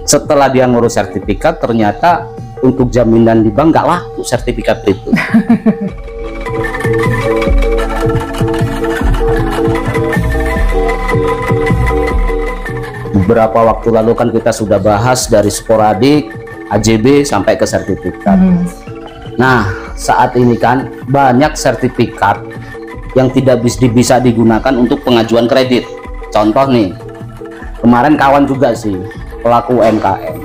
Setelah dia ngurus sertifikat, ternyata untuk jaminan di bank nggak laku sertifikat itu. Beberapa waktu lalu kan kita sudah bahas dari sporadik, AJB sampai ke sertifikat. Nah, saat ini kan banyak sertifikat yang tidak bisa digunakan untuk pengajuan kredit. Contoh nih, kemarin kawan juga sih, pelaku UMKM.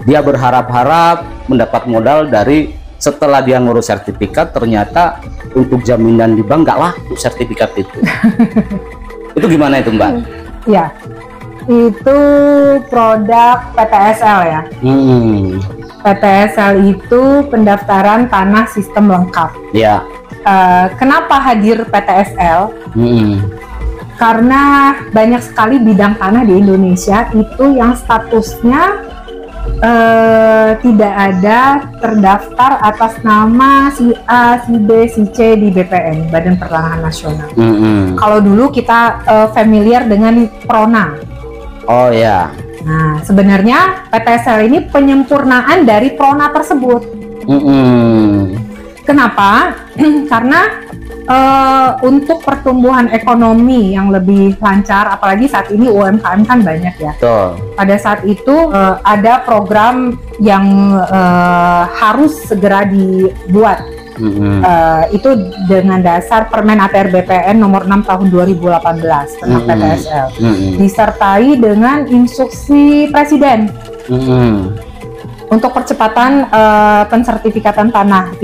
Dia berharap-harap mendapat modal dari setelah dia ngurus sertifikat, ternyata untuk jaminan di bank nggak laku sertifikat itu. Itu gimana itu, Mbak? Ya, itu produk PTSL ya. PTSL itu pendaftaran tanah sistem lengkap. Ya. Kenapa hadir PTSL? Karena banyak sekali bidang tanah di Indonesia itu yang statusnya tidak ada terdaftar atas nama si A, si B, si C di BPN, Badan Pertanahan Nasional. Kalau dulu kita familiar dengan PRONA. Oh ya. Nah, sebenarnya PTSL ini penyempurnaan dari PRONA tersebut. Kenapa? Karena untuk pertumbuhan ekonomi yang lebih lancar, apalagi saat ini UMKM kan banyak ya. Betul. Pada saat itu ada program yang harus segera dibuat. Itu dengan dasar Permen ATR BPN nomor 6 tahun 2018 tentang PTSL, disertai dengan instruksi Presiden untuk percepatan pensertifikatan tanah,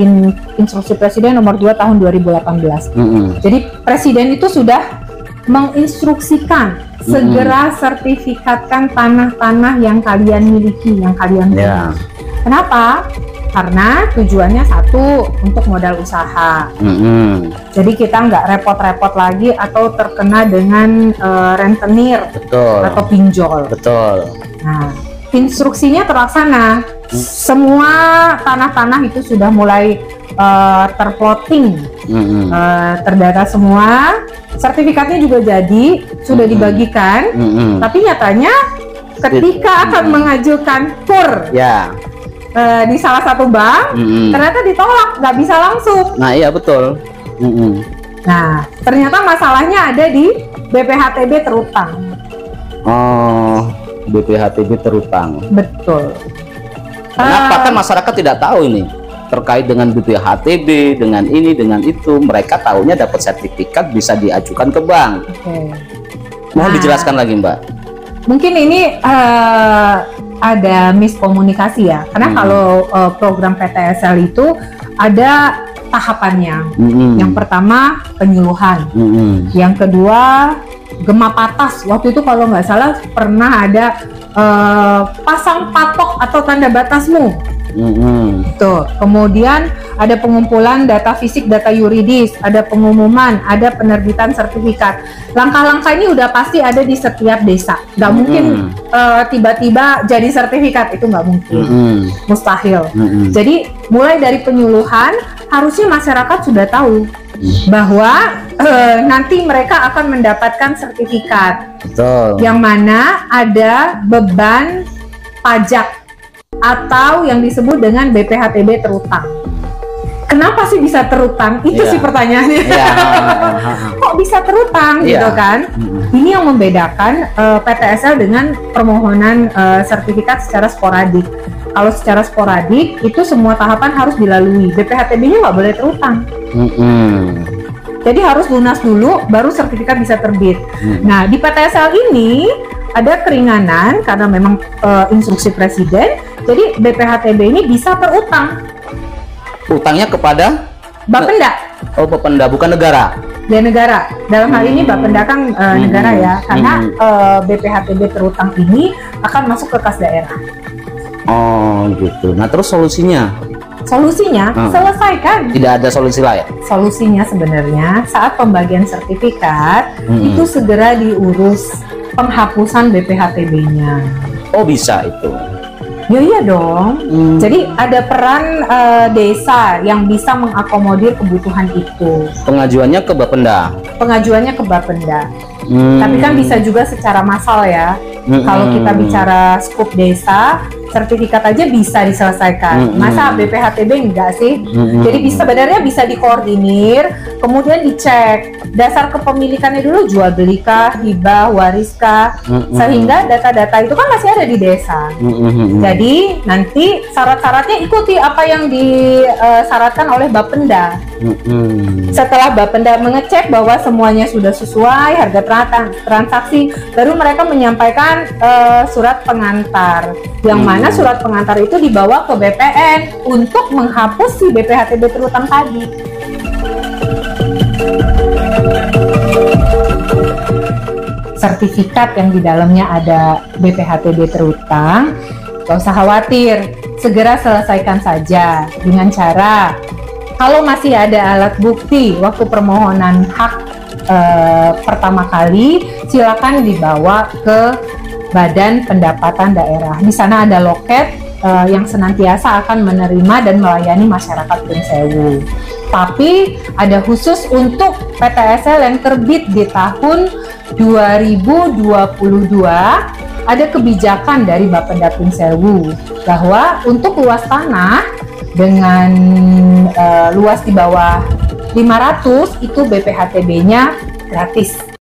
instruksi Presiden nomor 2 tahun 2018. Jadi Presiden itu sudah menginstruksikan segera sertifikatkan tanah-tanah yang kalian miliki, yang kalian punya. Kenapa? Karena tujuannya satu, untuk modal usaha. Jadi kita nggak repot-repot lagi atau terkena dengan rentenir atau pinjol. Nah, instruksinya terlaksana. Semua tanah-tanah itu sudah mulai terplotting, terdata semua. Sertifikatnya juga jadi, sudah dibagikan. Tapi nyatanya ketika akan mengajukan PUR, di salah satu bank, ternyata ditolak, nggak bisa langsung. Nah iya betul. Nah ternyata masalahnya ada di BPHTB terutang. Oh, BPHTB terutang. Betul. Kenapa? Kan masyarakat tidak tahu ini terkait dengan BPHTB, dengan ini, dengan itu. Mereka tahunya dapat sertifikat bisa diajukan ke bank. Mohon dijelaskan lagi, Mbak. Mungkin ini ada miskomunikasi ya, karena kalau program PTSL itu ada tahapannya. Yang pertama penyuluhan, yang kedua gema patas. Waktu itu kalau nggak salah pernah ada pasang patok atau tanda batasmu. Tuh. Kemudian ada pengumpulan data fisik, data yuridis, ada pengumuman, ada penerbitan sertifikat. Langkah-langkah ini udah pasti ada di setiap desa. Nggak mungkin tiba-tiba jadi sertifikat, itu nggak mungkin, mustahil. Jadi mulai dari penyuluhan harusnya masyarakat sudah tahu bahwa nanti mereka akan mendapatkan sertifikat. Yang mana ada beban pajak atau yang disebut dengan BPHTB terutang. Kenapa sih bisa terutang? Itu sih pertanyaannya. Kok bisa terutang gitu kan? Ini yang membedakan PTSL dengan permohonan sertifikat secara sporadik. Kalau secara sporadik itu semua tahapan harus dilalui. BPHTB-nya nggak boleh terutang. Jadi harus lunas dulu, baru sertifikat bisa terbit. Nah di PTSL ini ada keringanan karena memang instruksi Presiden. Jadi BPHTB ini bisa terutang. Utangnya kepada Bapenda. Oh, Bapenda, bukan negara. Ya negara. Dalam hal ini Bapenda kan negara ya, karena BPHTB terutang ini akan masuk ke kas daerah. Oh gitu. Nah terus solusinya? Solusinya selesaikan. Tidak ada solusi lain? Solusinya sebenarnya saat pembagian sertifikat itu segera diurus penghapusan BPHTB-nya. Oh bisa itu? Ya iya dong. Jadi ada peran desa yang bisa mengakomodir kebutuhan itu. Pengajuannya ke Bapenda? Pengajuannya ke Bapenda. Tapi kan bisa juga secara massal ya. Kalau kita bicara skup desa, sertifikat aja bisa diselesaikan. Masa BPHTB enggak sih? Jadi sebenarnya bisa dikoordinir, kemudian dicek dasar kepemilikannya dulu, jual belikah, hibah, wariskah, sehingga data-data itu kan masih ada di desa. Jadi nanti syarat-syaratnya ikuti apa yang disyaratkan oleh Bapenda. Setelah Bapenda mengecek bahwa semuanya sudah sesuai harga transaksi, baru mereka menyampaikan surat pengantar, yang mana surat pengantar itu dibawa ke BPN untuk menghapus si BPHTB terutang tadi. Sertifikat yang di dalamnya ada BPHTB terutang, gak usah khawatir, segera selesaikan saja dengan cara, kalau masih ada alat bukti waktu permohonan hak pertama kali, silakan dibawa ke Badan Pendapatan Daerah. Di sana ada loket yang senantiasa akan menerima dan melayani masyarakat Pringsewu. Tapi ada khusus untuk PTSL yang terbit di tahun 2022, ada kebijakan dari Bapenda Pringsewu bahwa untuk luas tanah dengan luas di bawah 500 itu BPHTB-nya gratis.